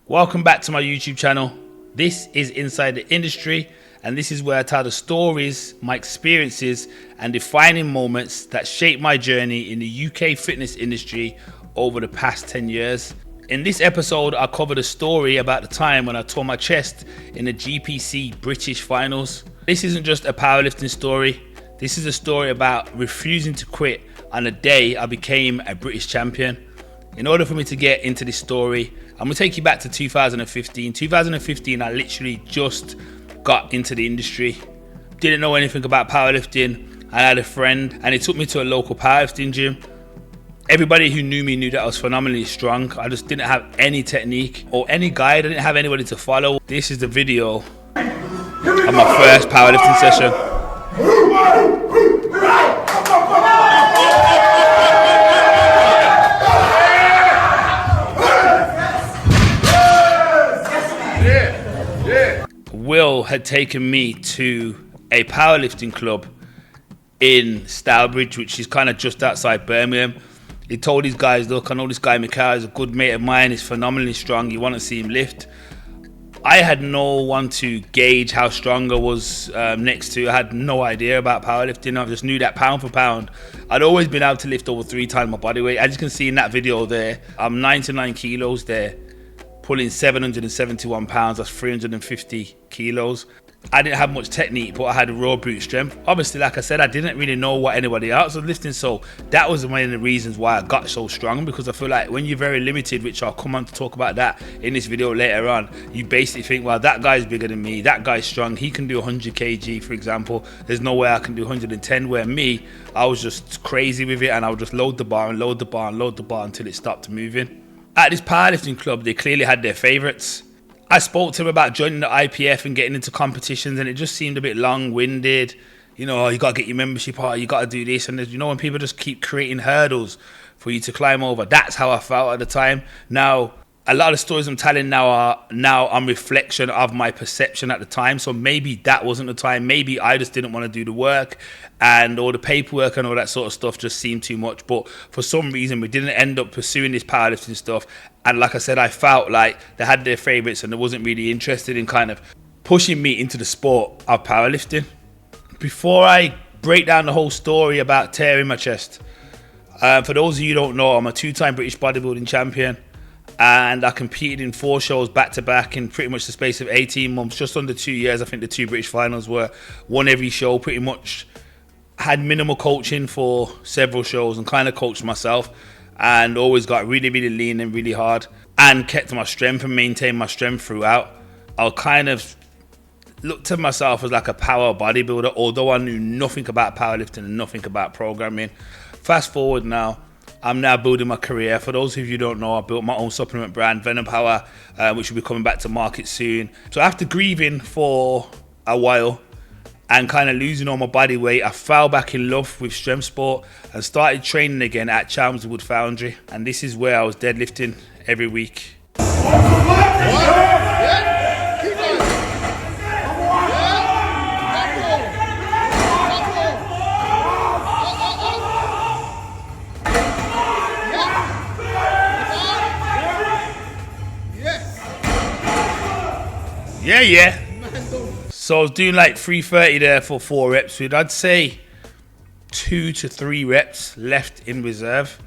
Welcome back to my YouTube channel. This is Inside the Industry, and this is where I tell the stories, my experiences, and defining moments that shaped my journey in the UK fitness industry over the past 10 years. In this episode, I'll cover the story about the time when I tore my chest in the GPC British finals. This isn't just a powerlifting story. This is a story about refusing to quit on the day I became a British champion. In order for me to get into this story, I'm gonna take you back to 2015. 2015, I literally just got into the industry. Didn't know anything about powerlifting. I had a friend and he took me to a local powerlifting gym. Everybody who knew me knew that I was phenomenally strong. I just didn't have any technique or any guide. I didn't have anybody to follow. This is the video of my first powerlifting session. Will had taken me to a powerlifting club in Stourbridge, which is kind of just outside Birmingham. He told these guys, look, I know this guy Micquel is a good mate of mine, he's phenomenally strong, you want to see him lift. I had no one to gauge how strong I was next to. I had no idea about powerlifting. I just knew that pound for pound, I'd always been able to lift over 3 times my body weight. As you can see in that video there, I'm 99 kilos there, pulling 771 pounds, that's 350 kilos. I didn't have much technique, but I had raw brute strength. Obviously, like I said, I didn't really know what anybody else was lifting, so that was one of the reasons why I got so strong, because I feel like when you're very limited, which I'll come on to talk about that in this video later on, you basically think, well, that guy's bigger than me, that guy's strong, he can do 100 kg, for example, there's no way I can do 110, where me, I was just crazy with it, and I would just load the bar and load the bar and load the bar until it stopped moving. At this powerlifting club, they clearly had their favourites. I spoke to him about joining the IPF and getting into competitions, and it just seemed a bit long-winded. You know, you got to get your membership, you got to do this. And you know, when people just keep creating hurdles for you to climb over, that's how I felt at the time. Now, a lot of the stories I'm telling now are on reflection of my perception at the time. So maybe that wasn't the time. Maybe I just didn't want to do the work, and all the paperwork and all that sort of stuff just seemed too much. But for some reason, we didn't end up pursuing this powerlifting stuff. And like I said, I felt like they had their favourites and they wasn't really interested in kind of pushing me into the sport of powerlifting. Before I break down the whole story about tearing my chest, for those of you who don't know, I'm a 2-time British bodybuilding champion. And I competed in 4 shows back to back in pretty much the space of 18 months, just under 2 years. I think the 2 British finals were, won every show pretty much. Had minimal coaching for several shows and kind of coached myself, and always got really, really lean and really hard, and kept my strength and maintained my strength throughout. I kind of looked at myself as like a power bodybuilder, although I knew nothing about powerlifting and nothing about programming. Fast forward now, I'm now building my career. For those of you who don't know, I built my own supplement brand, Venom Power, which will be coming back to market soon. So after grieving for a while and kind of losing all my body weight, I fell back in love with strength sport and started training again at Chelmsford Foundry. And this is where I was deadlifting every week. Yeah. So I was doing like 330 there for 4 reps with, I'd say, 2 to 3 reps left in reserve.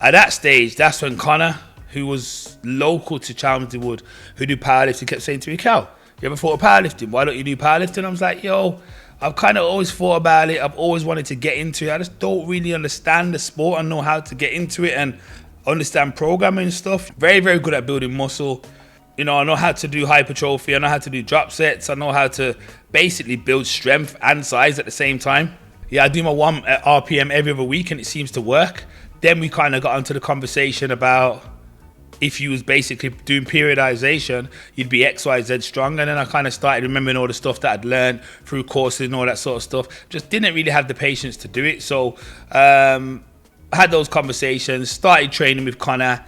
At that stage, that's when Connor, who was local to Chelmsford, who do powerlifting, kept saying to me, Cal, you ever thought of powerlifting? Why don't you do powerlifting? I was like, yo, I've kind of always thought about it. I've always wanted to get into it. I just don't really understand the sport and know how to get into it and understand programming and stuff. Very, very good at building muscle. You know, I know how to do hypertrophy, I know how to do drop sets, I know how to basically build strength and size at the same time. Yeah, I do my 1 RPM every other week and it seems to work. Then we kind of got onto the conversation about if you was basically doing periodization, you'd be XYZ strong. And then I kind of started remembering all the stuff that I'd learned through courses and all that sort of stuff. Just didn't really have the patience to do it. So I had those conversations, started training with Connor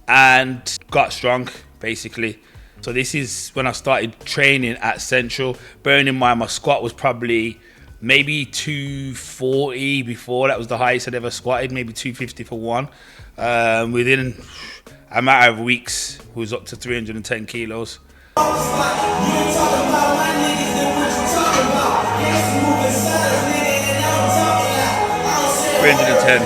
and got strong, basically. So this is when I started training at Central. Bearing in mind my squat was probably maybe 240 before. That was the highest I'd ever squatted, maybe 250 for one. Within a matter of weeks, was up to 310 kilos. 310.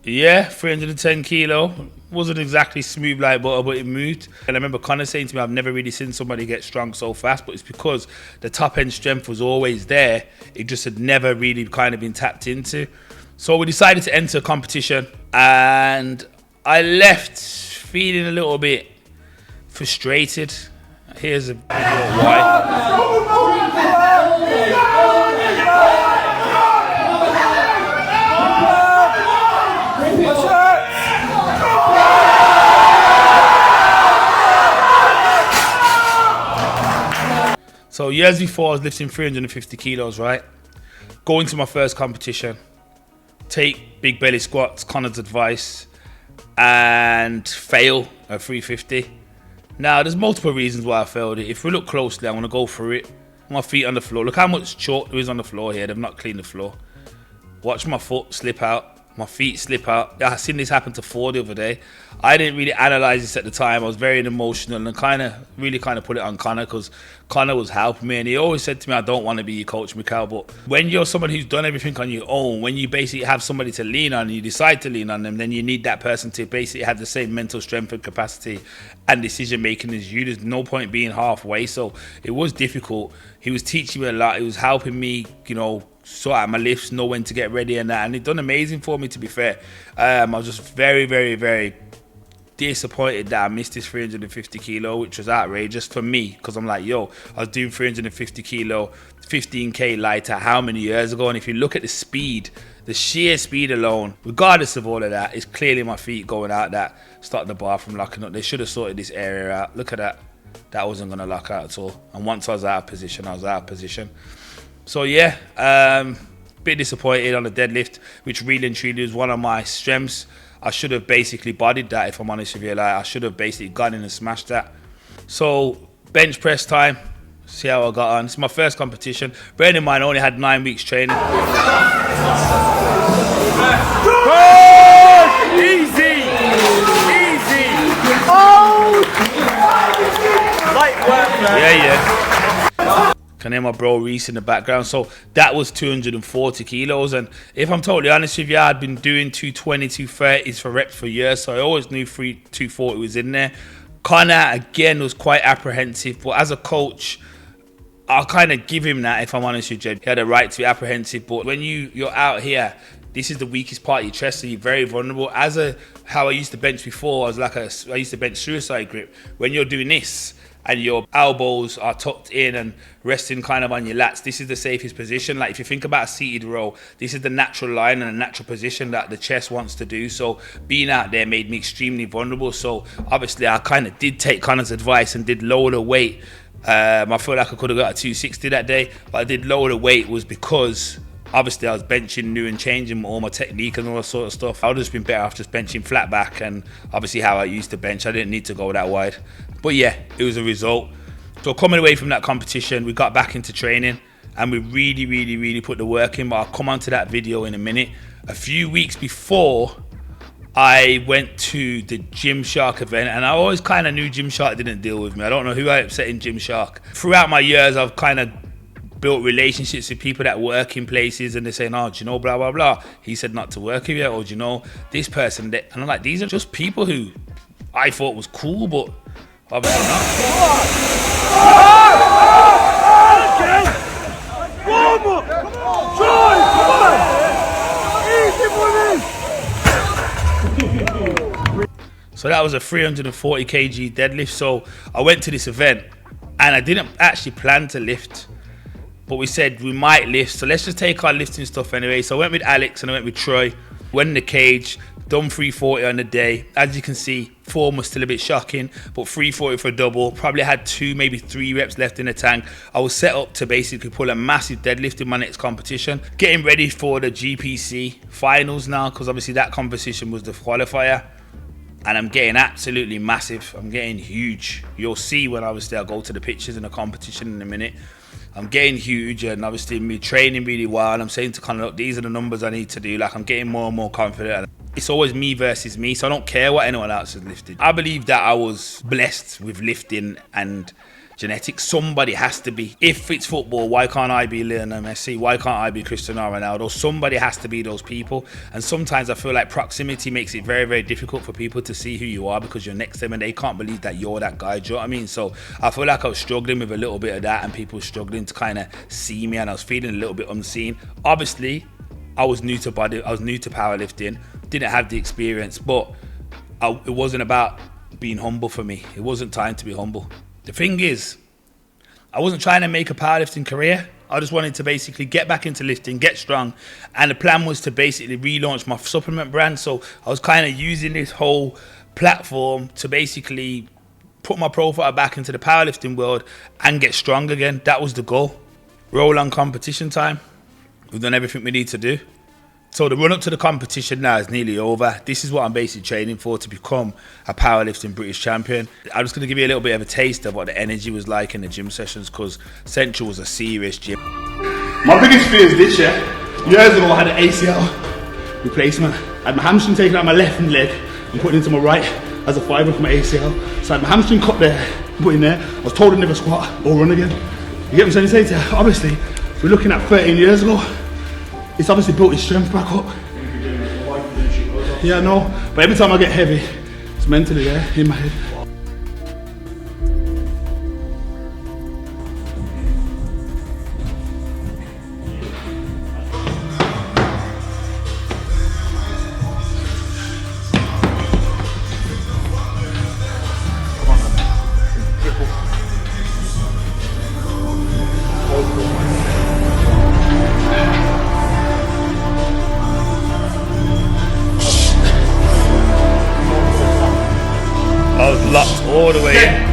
Yeah, 310 kilo. Wasn't exactly smooth like butter, but it moved. And I remember Connor saying to me, I've never really seen somebody get strong so fast, but it's because the top end strength was always there. It just had never really kind of been tapped into. So we decided to enter a competition, and I left feeling a little bit frustrated. Here's a why. So years before, I was lifting 350 kilos, right? Going to my first competition, take big belly squats, Connor's advice, and fail at 350. Now, there's multiple reasons why I failed it. If we look closely, I'm going to go through it. My feet on the floor. Look how much chalk there is on the floor here. They've not cleaned the floor. Watch my foot slip out. My feet slip out. I've seen this happen to 4 the other day. I didn't really analyze this at the time. I was very emotional and really put it on Connor, because Connor was helping me, and he always said to me, I don't want to be your coach, Micquel, but when you're someone who's done everything on your own, when you basically have somebody to lean on and you decide to lean on them, then you need that person to basically have the same mental strength and capacity and decision making as you. There's no point being halfway. So it was difficult. He was teaching me a lot. He was helping me, sort out my lifts, know when to get ready and that, and it done amazing for me, to be fair. I was just very, very, very disappointed that I missed this 350 kilo, which was outrageous for me, because I'm like, I was doing 350 kilo, 15k lighter how many years ago? And if you look at the speed, the sheer speed alone, regardless of all of that, it's clearly my feet going out that stopped the bar from locking up. They should have sorted this area out. Look at that. That wasn't going to lock out at all. And once I was out of position, I was out of position. So yeah, bit disappointed on the deadlift, which really and truly was one of my strengths. I should have basically bodied that, if I'm honest with you. Like, I should have basically gone in and smashed that. So bench press time, see how I got on. It's my first competition. Bearing in mind, I only had 9 weeks training. Easy! Oh! Light work, man. Yeah. Can hear my bro Reese in the background. So that was 240 kilos. And if I'm totally honest with you, I'd been doing 220, 230s for reps for years. So I always knew 240 was in there. Connor, again, was quite apprehensive. But as a coach, I'll kind of give him that, if I'm honest with you. He had a right to be apprehensive. But when you're out here, this is the weakest part of your chest, so you're very vulnerable. How I used to bench before, I used to bench suicide grip. When you're doing this, and your elbows are tucked in and resting kind of on your lats, this is the safest position. Like, if you think about a seated row, this is the natural line and a natural position that the chest wants to do. So being out there made me extremely vulnerable. So obviously I kind of did take Connor's advice and did lower the weight. I feel like I could have got a 260 that day, but I did lower the weight was because obviously I was benching new and changing all my technique and all that sort of stuff. I would have just been better off just benching flat back, and obviously how I used to bench, I didn't need to go that wide. But yeah, it was a result. So coming away from that competition, we got back into training and we really, really, really put the work in. But I'll come on to that video in a minute. A few weeks before, I went to the Gymshark event, and I always kind of knew Gymshark didn't deal with me. I don't know who I upset in Gymshark. Throughout my years, I've kind of built relationships with people that work in places, and they're saying, oh, do you know, blah, blah, blah. He said not to work with you, or do you know, this person. And I'm like, these are just people who I thought was cool, but obviously not. So that was a 340 kg deadlift. So I went to this event and I didn't actually plan to lift, but we said we might lift, so let's just take our lifting stuff anyway. So I went with Alex and I went with Troy, went in the cage, done 340 on the day. As you can see, form was still a bit shocking, but 340 for a double. Probably had 2, maybe 3 reps left in the tank. I was set up to basically pull a massive deadlift in my next competition. Getting ready for the GPC finals now, because obviously that competition was the qualifier. And I'm getting absolutely massive. I'm getting huge. You'll see when obviously I'll go to the pictures in the competition in a minute. I'm getting huge, and obviously me training really well, and I'm saying to kind of, look, these are the numbers I need to do. Like, I'm getting more and more confident. It's always me versus me, so I don't care what anyone else has lifted. I believe that I was blessed with lifting and genetics. Somebody has to be. If it's football, why can't I be Lionel Messi? Why can't I be Cristiano Ronaldo? Somebody has to be those people. And sometimes I feel like proximity makes it very, very difficult for people to see who you are, because you're next to them and they can't believe that you're that guy. Do you know what I mean? So I feel like I was struggling with a little bit of that, and people were struggling to kind of see me, and I was feeling a little bit unseen. Obviously, I was new to powerlifting, didn't have the experience, but it wasn't about being humble for me. It wasn't time to be humble. The thing is, I wasn't trying to make a powerlifting career. I just wanted to basically get back into lifting, get strong. And the plan was to basically relaunch my supplement brand. So I was kind of using this whole platform to basically put my profile back into the powerlifting world and get strong again. That was the goal. Roll on competition time. We've done everything we need to do. So the run up to the competition now is nearly over. This is what I'm basically training for, to become a powerlifting British champion. I'm just going to give you a little bit of a taste of what the energy was like in the gym sessions, because Central was a serious gym. My biggest fear is this, yeah. Years ago I had an ACL replacement. I had my hamstring taken out my left leg and put it into my right as a fibre for my ACL. So I had my hamstring cut there, put in there. I was told to never squat or run again. You get what I'm saying? Obviously, we're looking at 13 years ago. It's obviously built his strength back up. Yeah, I know. But every time I get heavy, it's mentally there, in my head. Locked all the way in.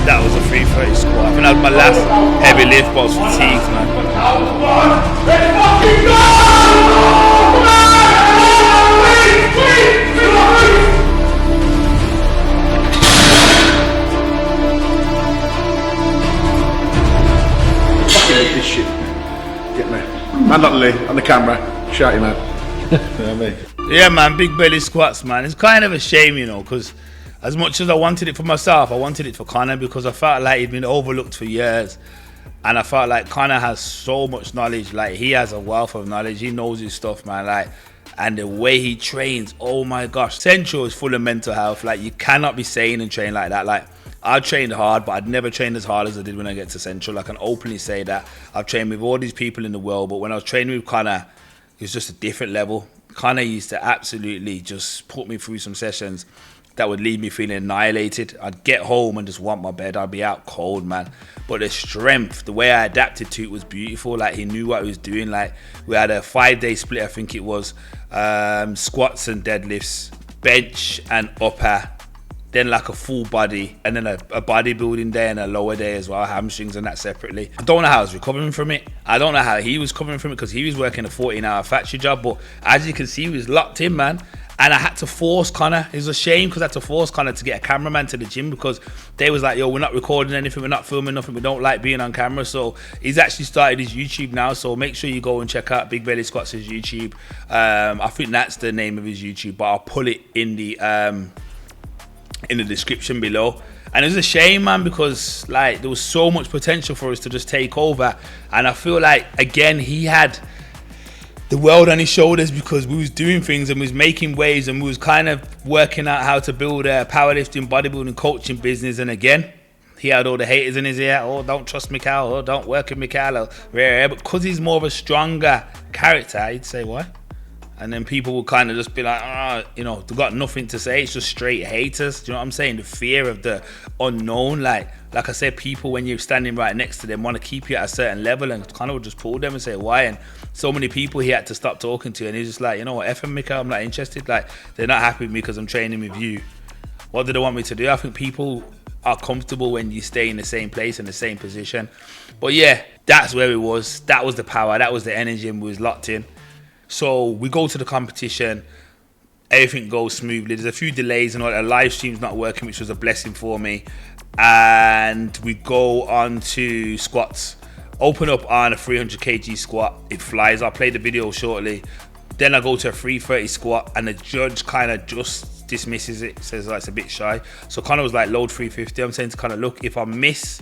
That was a 330 squat. I think that was my last heavy lift, but I was fatigued, man. Let's fucking go! Fucking hate this shit. Get me. Man not Lee, on the camera. Shouty, man. You know what I mean? Yeah, man, big belly squats, man. It's kind of a shame, you know, because as much as I wanted it for myself, I wanted it for Connor, because I felt like he'd been overlooked for years. And I felt like Connor has so much knowledge. Like, he has a wealth of knowledge. He knows his stuff, man. Like, and the way he trains, oh my gosh. Central is full of mental health. Like, you cannot be sane and train like that. Like, I trained hard, but I'd never trained as hard as I did when I get to Central. I can openly say that. I've trained with all these people in the world, but when I was training with Connor, it was just a different level. Connor used to absolutely just put me through some sessions that would leave me feeling annihilated. I'd get home and just want my bed. I'd be out cold, man. But the strength, the way I adapted to it was beautiful. Like, he knew what he was doing. Like, we had a 5-day split, I think it was. Squats and deadlifts, bench and upper, then like a full body, and then a bodybuilding day and a lower day as well, hamstrings and that separately. I don't know how I was recovering from it. I don't know how he was recovering from it, because he was working a 14-hour factory job. But as you can see, he was locked in, man. And I had to force Connor. It was a shame, because I had to force Connor to get a cameraman to the gym, because they was like, yo, we're not recording anything, we're not filming nothing, we don't like being on camera. So he's actually started his YouTube now, so make sure you go and check out Big Belly Squats' YouTube. I think that's the name of his YouTube, but I'll pull it in the description below. And it was a shame, man, because like there was so much potential for us to just take over. And I feel like, again, he had the world on his shoulders, because we was doing things and we was making waves and we was kind of working out how to build a powerlifting, bodybuilding, coaching business. And again, he had all the haters in his ear. Oh, don't trust Micquel. Oh, don't work with Micquel. But because he's more of a stronger character, he'd say, why? And then people would kind of just be like, you know, they've got nothing to say. It's just straight haters. Do you know what I'm saying? The fear of the unknown. Like I said, people, when you're standing right next to them, want to keep you at a certain level, and kind of would just pull them and say, why? And so many people he had to stop talking to. And he's just like, you know what, F and Micquel, I'm not interested. Like, they're not happy with me because I'm training with you. What do they want me to do? I think people are comfortable when you stay in the same place, in the same position. But yeah, that's where it was. That was the power. That was the energy, and we was locked in. So we go to the competition, everything goes smoothly. There's a few delays and all that. Live stream's not working, which was a blessing for me. And we go on to squats. Open up on a 300 kg squat. It flies. I'll play the video shortly. Then I go to a 330 squat, and the judge kind of just dismisses it, says like it's a bit shy. So Connor was like, load 350. I'm saying to Connor, look, if I miss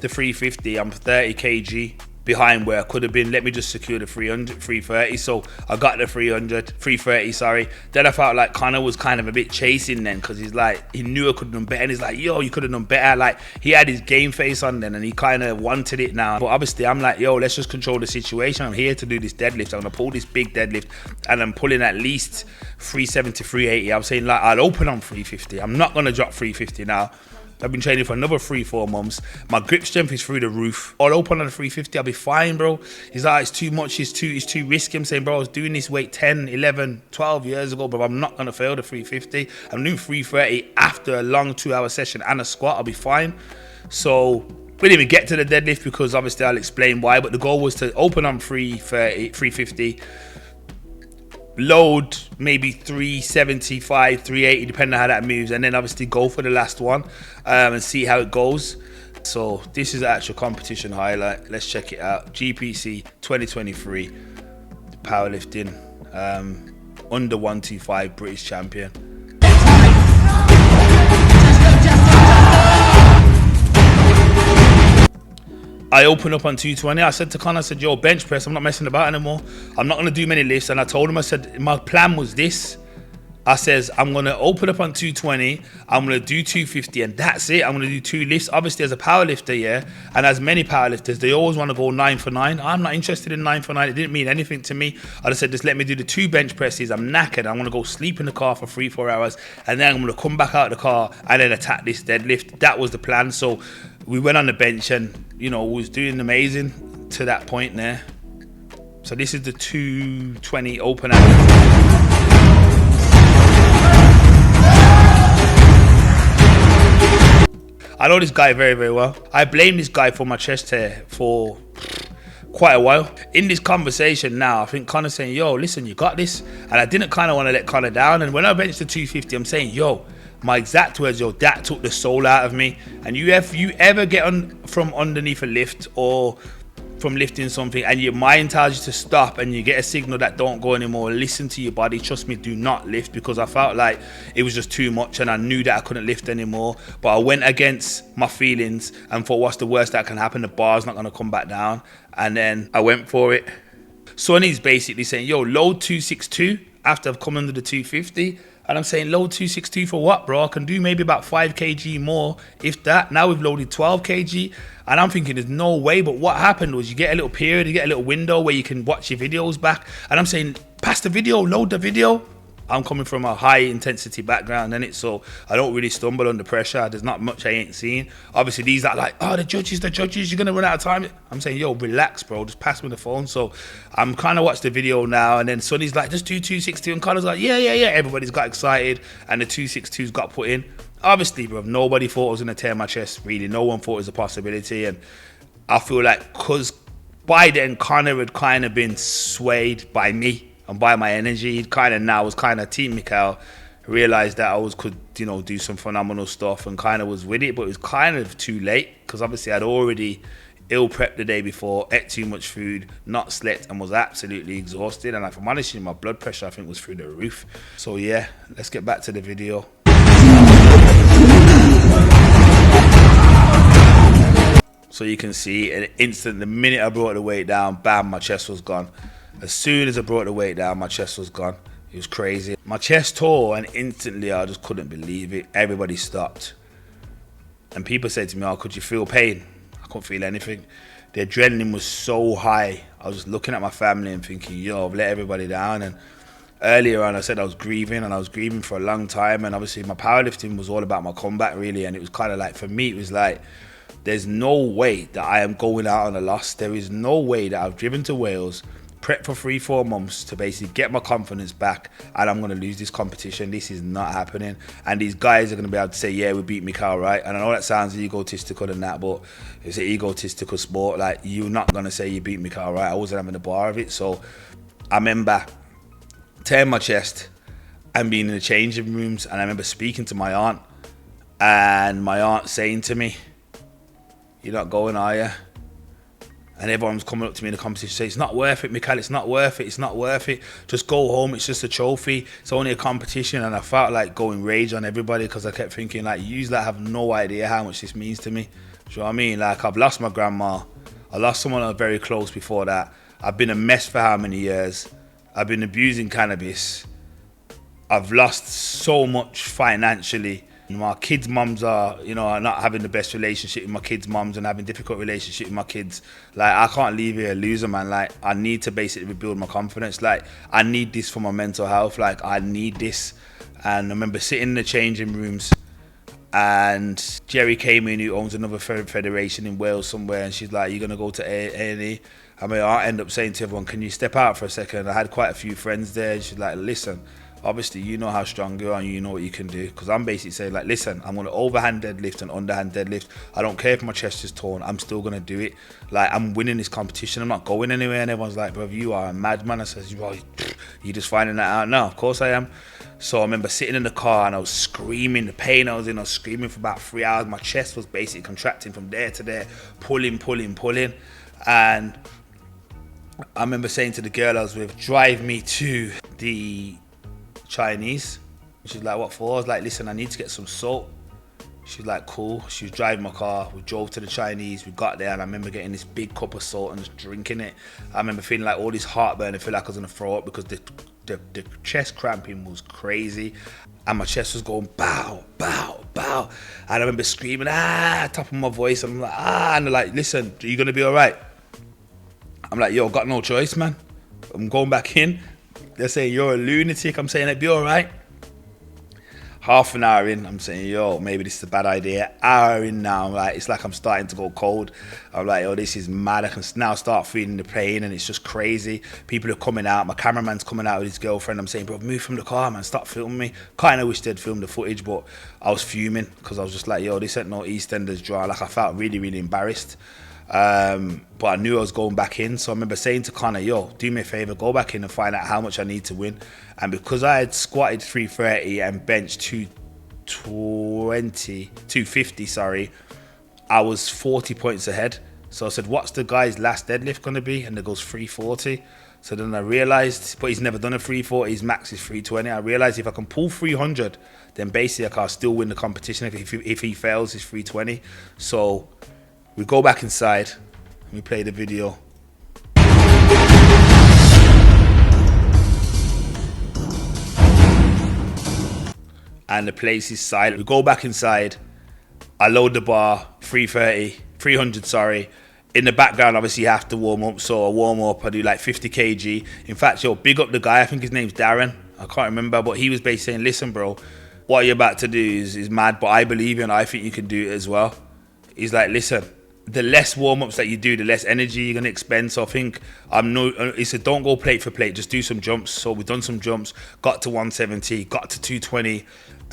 the 350, I'm 30 kg behind where I could have been. Let me just secure the 330. So I got the 330, sorry. Then I felt like Connor was kind of a bit chasing then, because he's like, he knew I could have done better, and he's like, yo, you could have done better. Like, he had his game face on then, and he kind of wanted it now. But obviously I'm like, yo, let's just control the situation. I'm here to do this deadlift. I'm gonna pull this big deadlift, and I'm pulling at least 370, 380. I'm saying, like, I'll open on 350. I'm not gonna drop 350 now. I've been training for another 3-4 months. My grip strength is through the roof. I'll open on the 350. I'll be fine, bro. He's like, it's too much. It's too risky. I'm saying, bro, I was doing this weight 10, 11, 12 years ago, but I'm not going to fail the 350. I'm doing 330 after a long 2-hour session and a squat. I'll be fine. So we didn't even get to the deadlift, because obviously I'll explain why. But the goal was to open on 330, 350. Load maybe 375, 380, depending on how that moves, and then obviously go for the last one and see how it goes. So this is the actual competition highlight. Let's check it out. GPC 2023 powerlifting under 125 British champion. I opened up on 220. I said to Connor, I said, yo, bench press, I'm not messing about anymore. I'm not going to do many lifts. And I told him, I said, my plan was this. I says, I'm going to open up on 220. I'm going to do 250, and that's it. I'm going to do 2 lifts. Obviously, as a powerlifter, yeah, and as many powerlifters, they always want to go 9 for 9. I'm not interested in 9 for 9. It didn't mean anything to me. I just said, just let me do the 2 bench presses. I'm knackered. I'm going to go sleep in the car for 3-4 hours, and then I'm going to come back out of the car and then attack this deadlift. That was the plan. So we went on the bench, and, you know, was doing amazing to that point there. So this is the 220 open out. I know this guy very, very well. I blame this guy for my chest hair for quite a while. In this conversation now, I think Connor's saying, yo, listen, you got this. And I didn't kind of want to let Connor down. And when I benched the 250, I'm saying, yo, my exact words, yo, that took the soul out of me. And you ever get on from underneath a lift or from lifting something, and your mind tells you to stop, and you get a signal that don't go anymore, listen to your body. Trust me, do not lift, because I felt like it was just too much, and I knew that I couldn't lift anymore. But I went against my feelings and thought, what's the worst that can happen? The bar's not going to come back down. And then I went for it. Sonny's basically saying, yo, load 262 after I've come under the 250. And I'm saying, load 262 for what, bro? I can do maybe about 5 kg more, if that. Now we've loaded 12 kg. And I'm thinking, there's no way. But what happened was, you get a little period, you get a little window where you can watch your videos back. And I'm saying, pass the video, load the video. I'm coming from a high intensity background, and it's so I don't really stumble under pressure. There's not much I ain't seen. Obviously, these are like, oh, the judges, you're gonna run out of time. I'm saying, yo, relax, bro, just pass me the phone. So I'm kind of watch the video now, and then Sonny's like, just do 262, and Connor's like, yeah. Everybody's got excited, and the 262's got put in. Obviously, bro, nobody thought I was gonna tear my chest. Really, no one thought it was a possibility, and I feel like because by then Connor had kind of been swayed by me and by my energy. He kind of now was kind of Team Micquel, realised that I could, you know, do some phenomenal stuff, and kind of was with it, but it was kind of too late, because obviously I'd already ill prepped the day before, ate too much food, not slept, and was absolutely exhausted. And if I'm honest, my blood pressure I think was through the roof. So yeah, let's get back to the video. So you can see an instant, the minute I brought the weight down, bam, my chest was gone. As soon as I brought the weight down, my chest was gone. It was crazy. My chest tore, and instantly I just couldn't believe it. Everybody stopped. And people said to me, oh, could you feel pain? I couldn't feel anything. The adrenaline was so high. I was just looking at my family and thinking, yo, I've let everybody down. And earlier on, I said I was grieving, and I was grieving for a long time. And obviously my powerlifting was all about my comeback, really. And it was kind of like, for me, it was like, there's no way that I am going out on a loss. There is no way that I've driven to Wales, prepped for 3-4 months to basically get my confidence back, and I'm going to lose this competition. This is not happening. And these guys are going to be able to say, yeah, we beat Micquel, right? And I know that sounds egotistical and that, but it's an egotistical sport. Like, you're not going to say you beat Micquel, right? I wasn't having a bar of it. So I remember tearing my chest and being in the changing rooms, and I remember speaking to my aunt, and my aunt saying to me, you're not going, are you? And everyone's coming up to me in the competition saying, it's not worth it, Micquel, it's not worth it, it's not worth it. Just go home, it's just a trophy. It's only a competition. And I felt like going rage on everybody, because I kept thinking, like, you like have no idea how much this means to me. Do you know what I mean? Like, I've lost my grandma. I lost someone I was very close before that. I've been a mess for how many years? I've been abusing cannabis. I've lost so much financially. My kids' mums are, are not having the best relationship with my kids' mums and having difficult relationship with my kids. Like, I can't leave here a loser, man. Like, I need to basically rebuild my confidence. Like, I need this for my mental health. Like, I need this. And I remember sitting in the changing rooms, and Jerry came in, who owns another federation in Wales somewhere, and she's like, you're going to go to A&E? I mean, I end up saying to everyone, can you step out for a second? I had quite a few friends there, and she's like, listen, obviously you know how strong you are and you know what you can do. Because I'm basically saying, like, listen, I'm going to overhand deadlift and underhand deadlift. I don't care if my chest is torn, I'm still going to do it. Like, I'm winning this competition, I'm not going anywhere. And everyone's like, bro, you are a madman. I says, well, you just finding that out now? Of course I am. So I remember sitting in the car and I was screaming, the pain I was screaming for about 3 hours. My chest was basically contracting from there to there, pulling. And I remember saying to the girl I was with, drive me to the Chinese. She's like, what for? I was like, listen, I need to get some salt. She's like, cool. She was driving my car. We drove to the Chinese. We got there, and I remember getting this big cup of salt and just drinking it. I remember feeling like all this heartburn. I feel like I was gonna throw up because the chest cramping was crazy, and my chest was going bow, bow, bow. And I remember screaming, top of my voice. I'm like, and they're like, listen, are you gonna be all right? I'm like, yo, got no choice, man. I'm going back in. They're saying, you're a lunatic. I'm saying, it'd be all right. Half an hour in, I'm saying, yo, maybe this is a bad idea. Hour in now, it's like I'm starting to go cold. I'm like, yo, this is mad. I can now start feeling the pain, and it's just crazy. People are coming out. My cameraman's coming out with his girlfriend. I'm saying, bro, move from the car, man. Stop filming me. Kind of wish they'd filmed the footage, but I was fuming because I was just like, yo, this ain't no EastEnders draw. Like, I felt really, really embarrassed. But I knew I was going back in, so I remember saying to Connor, yo, do me a favor, go back in and find out how much I need to win. And because I had squatted 330 and benched 250, I was 40 points ahead. So I said, what's the guy's last deadlift going to be? And it goes 340. So then I realized, but he's never done a 340, his max is 320. I realized if I can pull 300, then basically I can still win the competition. If he fails, it's 320. So we go back inside and we play the video. And the place is silent. We go back inside. I load the bar, 300. In the background, obviously, you have to warm up. So I warm up, I do like 50 kg. In fact, yo, big up the guy. I think his name's Darren. I can't remember, but he was basically saying, listen, bro, what you're about to do is mad, but I believe you and I think you can do it as well. He's like, listen, the less warm-ups that you do, the less energy you're going to expend. So I think he said, don't go plate for plate, just do some jumps. So we've done some jumps, got to 170, got to 220,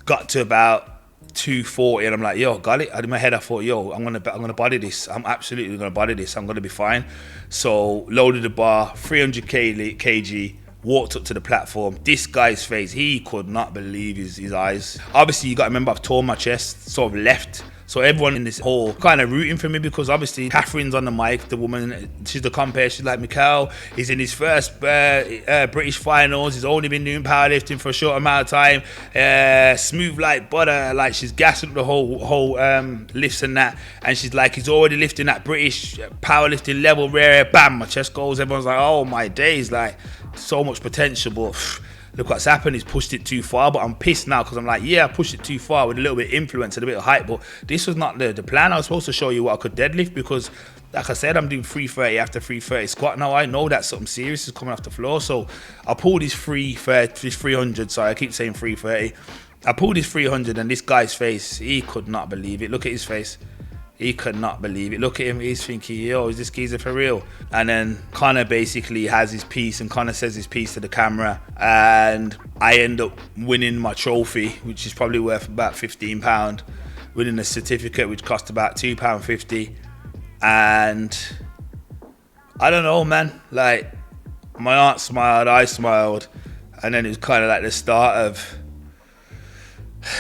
got to about 240, and I'm like, yo, got it. In my head I thought, yo, I'm gonna body this. I'm absolutely gonna body this. I'm gonna be fine. So loaded the bar, 300 kg, walked up to the platform. This guy's face, he could not believe his eyes. Obviously, you got to remember, I've torn my chest, sort of left. So everyone in this hall kind of rooting for me, because obviously Catherine's on the mic, the woman, she's the compare, she's like, Micquel, he's in his first British finals, he's only been doing powerlifting for a short amount of time, smooth like butter, like she's gassing the whole lifts and that, and she's like, he's already lifting that British powerlifting level, rare, bam, my chest goes, everyone's like, oh my days, like, so much potential, but look what's happened, he's pushed it too far. But I'm pissed now, because I'm like, yeah, I pushed it too far with a little bit of influence and a bit of hype, but this was not the plan. I was supposed to show you what I could deadlift, because like I said, I'm doing 330 after 330 squat now. I know that something serious is coming off the floor, so I pulled this 300, sorry, I keep saying 330. I pulled this 300, and this guy's face, he could not believe it. Look at his face. He could not believe it. Look at him, he's thinking, yo, is this geezer for real? And then Connor basically has his piece, and Connor says his piece to the camera, and I end up winning my trophy, which is probably worth about £15, winning a certificate which cost about £2.50. And I don't know, man, like, my aunt smiled, I smiled, and then it was kind of like the start of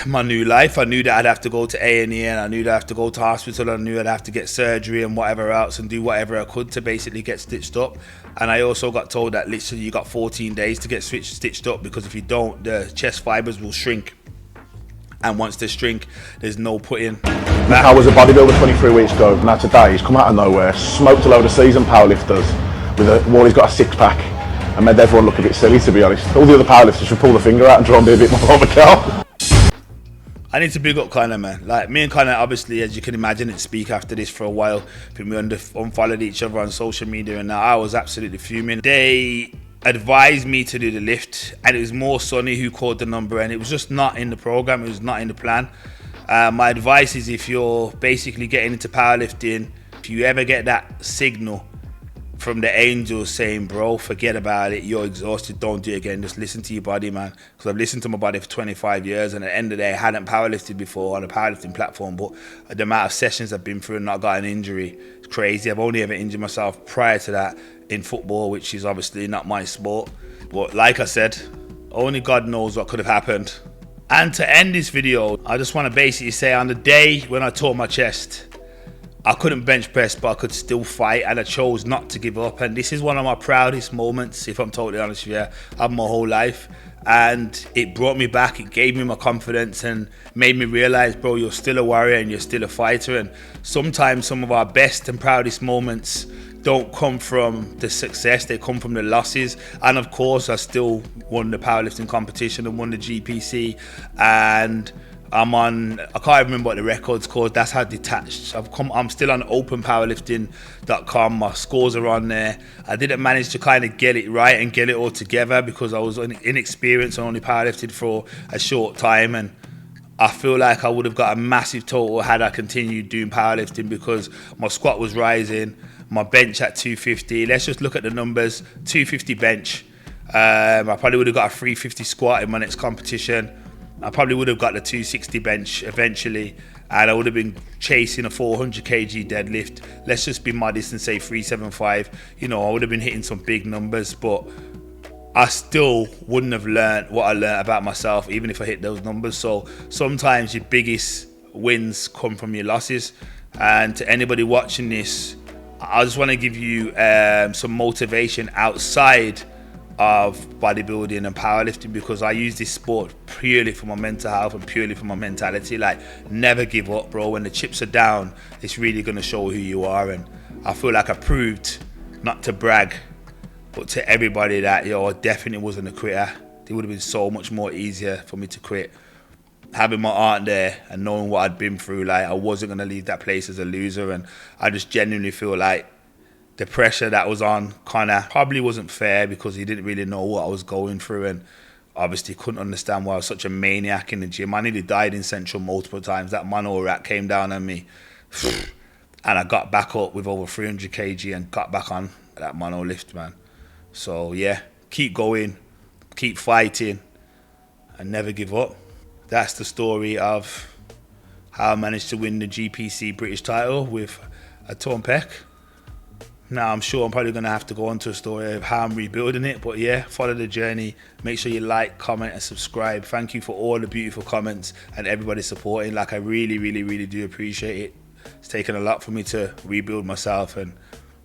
my new life. I knew that I'd have to go to A&E, and I knew that I'd have to go to hospital, and I knew I'd have to get surgery and whatever else, and do whatever I could to basically get stitched up. And I also got told that literally you got 14 days to get stitched up, because if you don't, the chest fibers will shrink, and once they shrink, there's no putting back. I was a bodybuilder 23 weeks ago, now today he's come out of nowhere, smoked a load of seasoned powerlifters with he's got a six-pack, and made everyone look a bit silly, to be honest. All the other powerlifters should pull the finger out and try and be a bit more of a cow. I need to big up Connor, man. Like, me and Connor, obviously, as you can imagine, didn't speak after this for a while. I think we unfollowed each other on social media, and I was absolutely fuming. They advised me to do the lift, and it was more Sonny who called the number, and it was just not in the program, it was not in the plan. My advice is, if you're basically getting into powerlifting, if you ever get that signal from the angels saying, bro, forget about it, you're exhausted, don't do it again, just listen to your body, man. Because I've listened to my body for 25 years, and at the end of the day, I hadn't powerlifted before on a powerlifting platform, but the amount of sessions I've been through and not got an injury, it's crazy. I've only ever injured myself prior to that in football, which is obviously not my sport. But like I said, only God knows what could have happened. And to end this video, I just want to basically say, on the day when I tore my chest, I couldn't bench press, but I could still fight, and I chose not to give up. And this is one of my proudest moments, if I'm totally honest with you, of my whole life. And it brought me back, it gave me my confidence, and made me realize, bro, you're still a warrior and you're still a fighter. And sometimes some of our best and proudest moments don't come from the success, they come from the losses. And of course, I still won the powerlifting competition and won the GPC, and I can't remember what the record's called. That's how detached I'm still on openpowerlifting.com. My scores are on there. I didn't manage to kind of get it right and get it all together, because I was inexperienced and only powerlifted for a short time. And I feel like I would have got a massive total had I continued doing powerlifting, because my squat was rising, my bench at 250. Let's just look at the numbers. 250 bench. I probably would have got a 350 squat in my next competition. I probably would have got the 260 bench eventually, and I would have been chasing a 400 kg deadlift. Let's just be modest and say 375. You know, I would have been hitting some big numbers, but I still wouldn't have learned what I learned about myself, even if I hit those numbers. So sometimes your biggest wins come from your losses. And to anybody watching this, I just want to give you some motivation outside of bodybuilding and powerlifting, because I use this sport purely for my mental health and purely for my mentality. Like, never give up, bro. When the chips are down, it's really going to show who you are. And I feel like I proved, not to brag, but to everybody, that, yo, I definitely wasn't a quitter. It would have been so much more easier for me to quit. Having my aunt there and knowing what I'd been through, like, I wasn't going to leave that place as a loser. And I just genuinely feel like the pressure that was on Connor probably wasn't fair, because he didn't really know what I was going through, and obviously couldn't understand why I was such a maniac in the gym. I nearly died in Central multiple times. That mono rack came down on me, and I got back up with over 300 kg and got back on that mono lift, man. So yeah, keep going, keep fighting, and never give up. That's the story of how I managed to win the GPC British title with a torn pec. Now, I'm sure I'm probably going to have to go on to a story of how I'm rebuilding it. But yeah, follow the journey. Make sure you like, comment, and subscribe. Thank you for all the beautiful comments and everybody supporting. Like, I really, really, really do appreciate it. It's taken a lot for me to rebuild myself and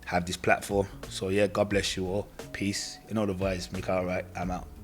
have this platform. So yeah, God bless you all. Peace. In all the vibes, Micquel, Wright. I'm out.